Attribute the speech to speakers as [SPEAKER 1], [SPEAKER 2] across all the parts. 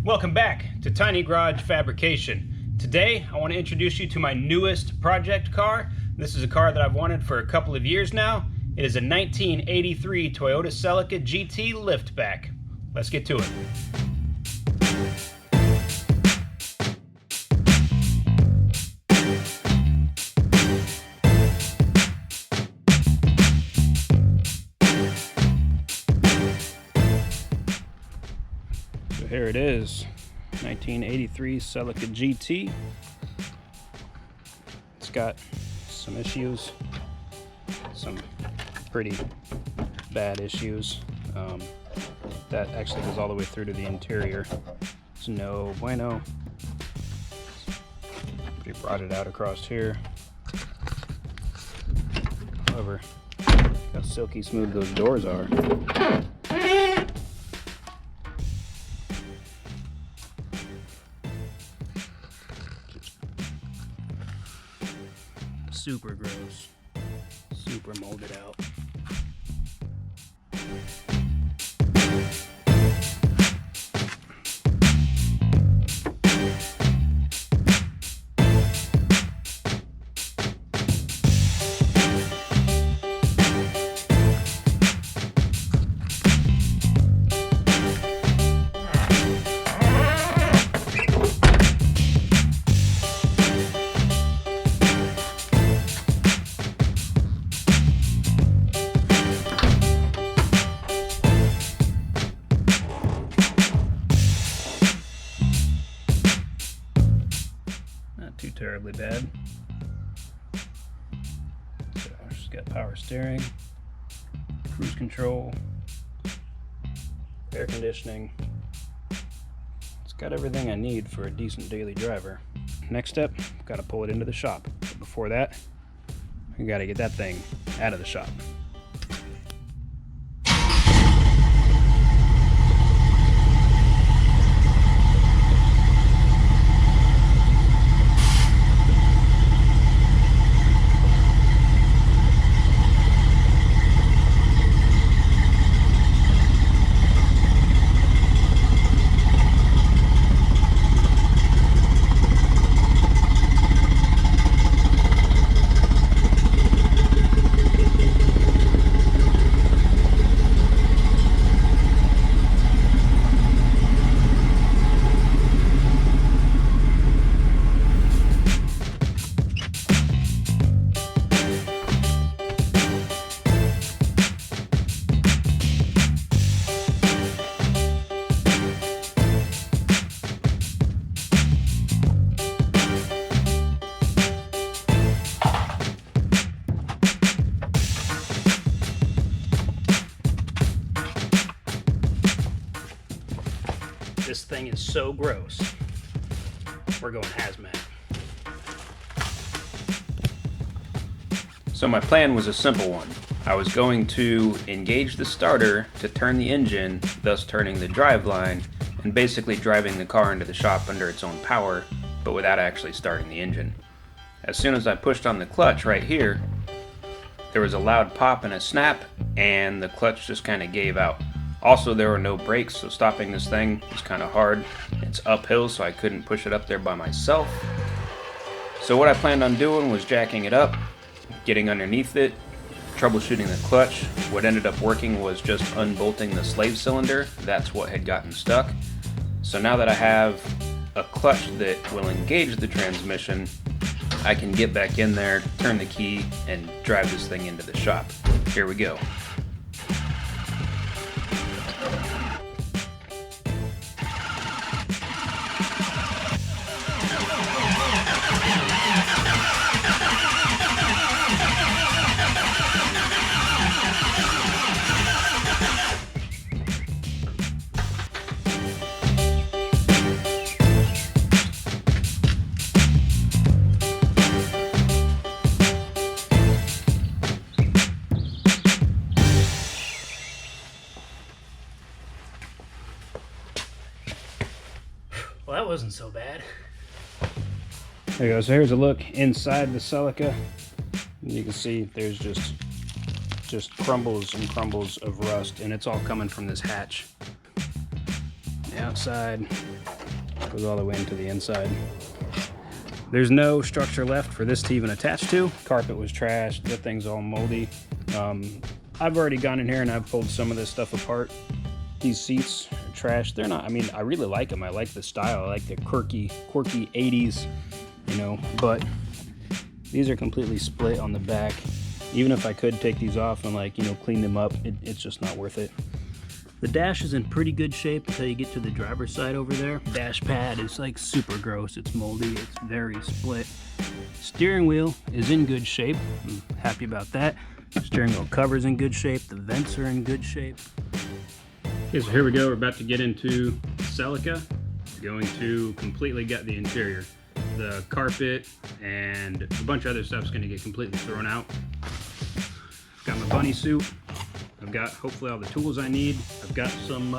[SPEAKER 1] Welcome back to Tiny Garage Fabrication. Today I want to introduce you to my newest project car. This is a car that I've wanted for a couple of years now. It is a 1983 Toyota Celica GT liftback. Let's get to it. So here it is, 1983 Celica GT. It's got some issues, some pretty bad issues. That actually goes all the way through to the interior. It's no bueno. Pretty rotted out across here. However, how silky smooth those doors are. Super gross, super molded out. Too terribly bad. So she's got power steering, cruise control, air conditioning. It's got everything I need for a decent daily driver. Next step, got to pull it into the shop. But before that, we got to get that thing out of the shop. This thing is so gross. We're going hazmat. So my plan was a simple one. I was going to engage the starter to turn the engine, thus turning the driveline, and basically driving the car into the shop under its own power, but without actually starting the engine. As soon as I pushed on the clutch right here, there was a loud pop and a snap, and the clutch just kind of gave out. Also, there were no brakes, so stopping this thing was kind of hard. It's uphill, so I couldn't push it up there by myself. So what I planned on doing was jacking it up, getting underneath it, troubleshooting the clutch. What ended up working was just unbolting the slave cylinder. That's what had gotten stuck. So now that I have a clutch that will engage the transmission, I can get back in there, turn the key, and drive this thing into the shop. Here we go.
[SPEAKER 2] Well, that wasn't so bad.
[SPEAKER 1] There you go. So here's a look inside the Celica. You can see there's just crumbles and crumbles of rust, and it's all coming from this hatch. Yeah, outside, goes all the way into the inside. There's no structure left for this to even attach to. Carpet was trashed, that thing's all moldy. I've already gone in here and I've pulled some of this stuff apart. These seats are trashed. They're not, I mean, I really like them. I like the style. I like the quirky 80s, you know, but these are completely split on the back. Even if I could take these off and, like, you know, clean them up, it's just not worth it. The dash is in pretty good shape until you get to the driver's side over there. Dash pad is like super gross. It's moldy. It's very split. Steering wheel is in good shape. I'm happy about that. Steering wheel cover's in good shape. The vents are in good shape. Okay, so here we go. We're about to get into Celica. We're going to completely gut the interior. The carpet and a bunch of other stuff's going to get completely thrown out. Got my bunny suit. I've got hopefully all the tools I need. I've got some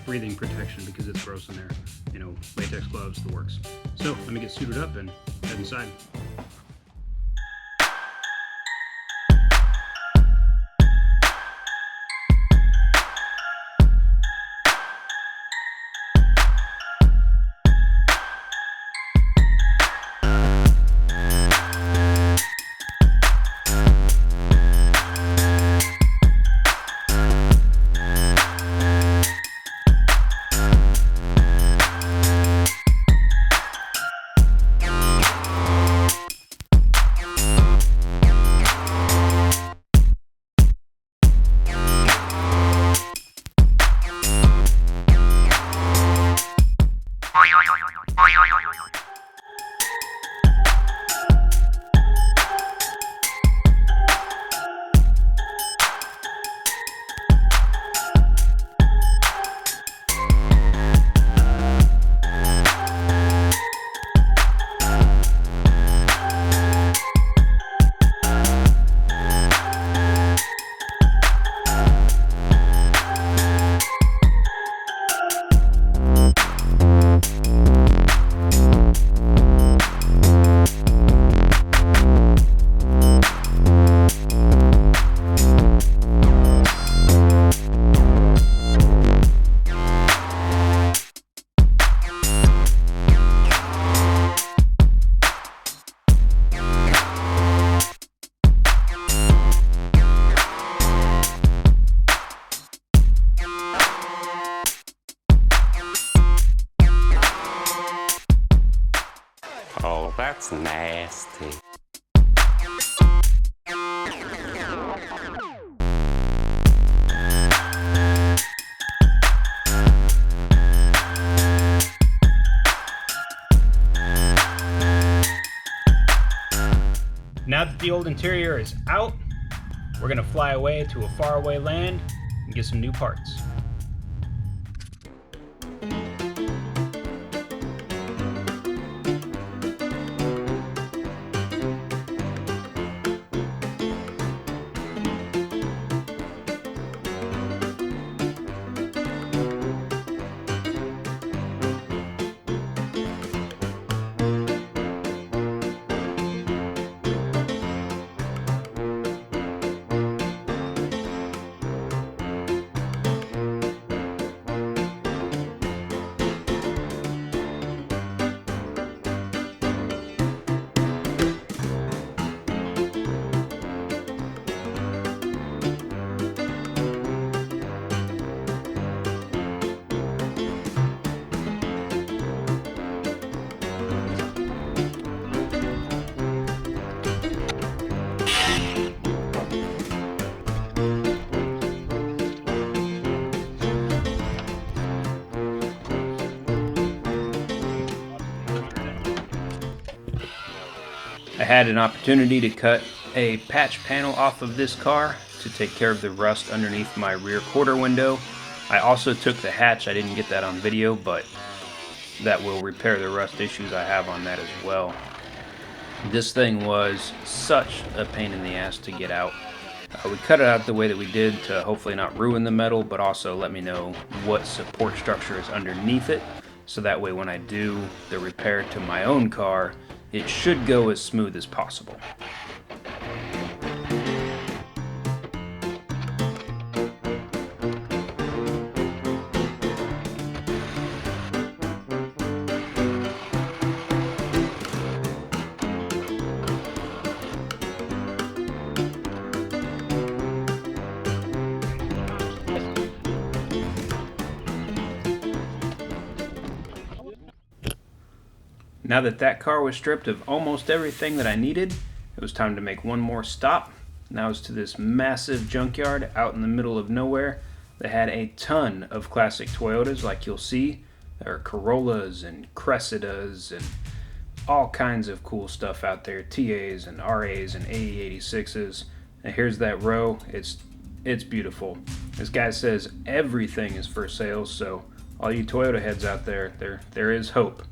[SPEAKER 1] breathing protection because it's gross in there. You know, latex gloves, the works. So let me get suited up and head inside.
[SPEAKER 2] Oh, that's nasty.
[SPEAKER 1] Now that the old interior is out, we're gonna fly away to a faraway land and get some new parts. I had an opportunity to cut a patch panel off of this car to take care of the rust underneath my rear quarter window. I also took the hatch. I didn't get that on video, but that will repair the rust issues I have on that as well. This thing was such a pain in the ass to get out. We cut it out the way that we did to hopefully not ruin the metal, but also let me know what support structure is underneath it, so that way when I do the repair to my own car, it should go as smooth as possible. Now that that car was stripped of almost everything that I needed, it was time to make one more stop. And that was to this massive junkyard out in the middle of nowhere that had a ton of classic Toyotas like you'll see. There are Corollas and Cressidas and all kinds of cool stuff out there, TAs and RAs and AE86s. And here's that row. It's beautiful. This guy says everything is for sale, so all you Toyota heads out there, there is hope.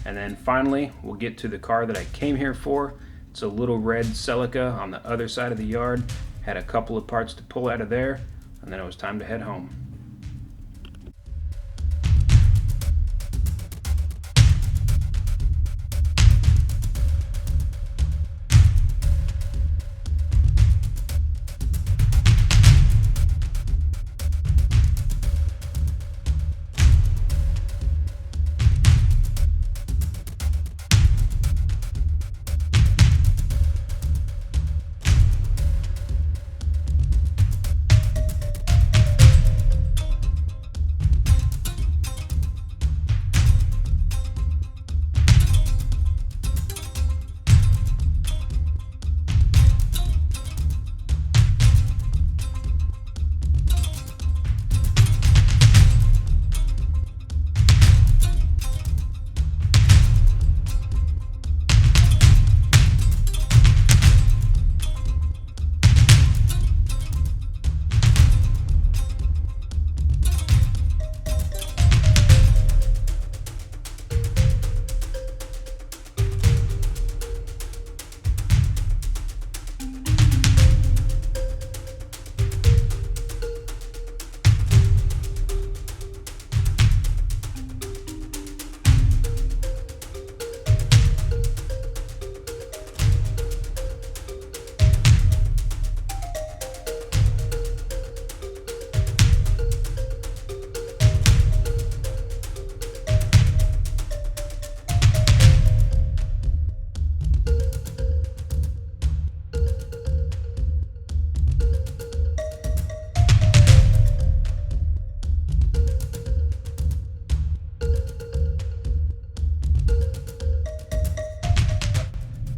[SPEAKER 1] And then finally, we'll get to the car that I came here for. It's a little red Celica on the other side of the yard. Had a couple of parts to pull out of there, and then it was time to head home.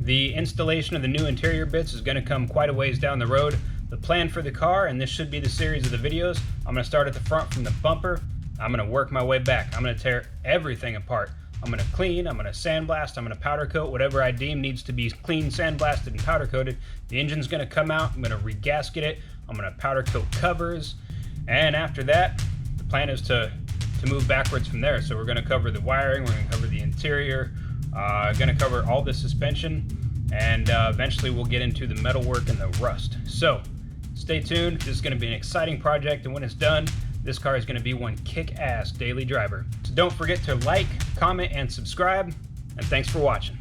[SPEAKER 1] The installation of the new interior bits is going to come quite a ways down the road. The plan for the car, and this should be the series of the videos, I'm going to start at the front from the bumper. I'm going to work my way back. I'm going to tear everything apart. I'm going to clean, I'm going to sandblast, I'm going to powder coat whatever I deem needs to be clean, sandblasted, and powder coated. The engine's going to come out, I'm going to regasket it, I'm going to powder coat covers, and after that, the plan is to move backwards from there. So we're going to cover the wiring, we're going to cover the interior, going to cover all the suspension, and eventually we'll get into the metalwork and the rust. So stay tuned. This is going to be an exciting project, and when it's done, this car is going to be one kick-ass daily driver. So don't forget to like, comment, and subscribe, and thanks for watching.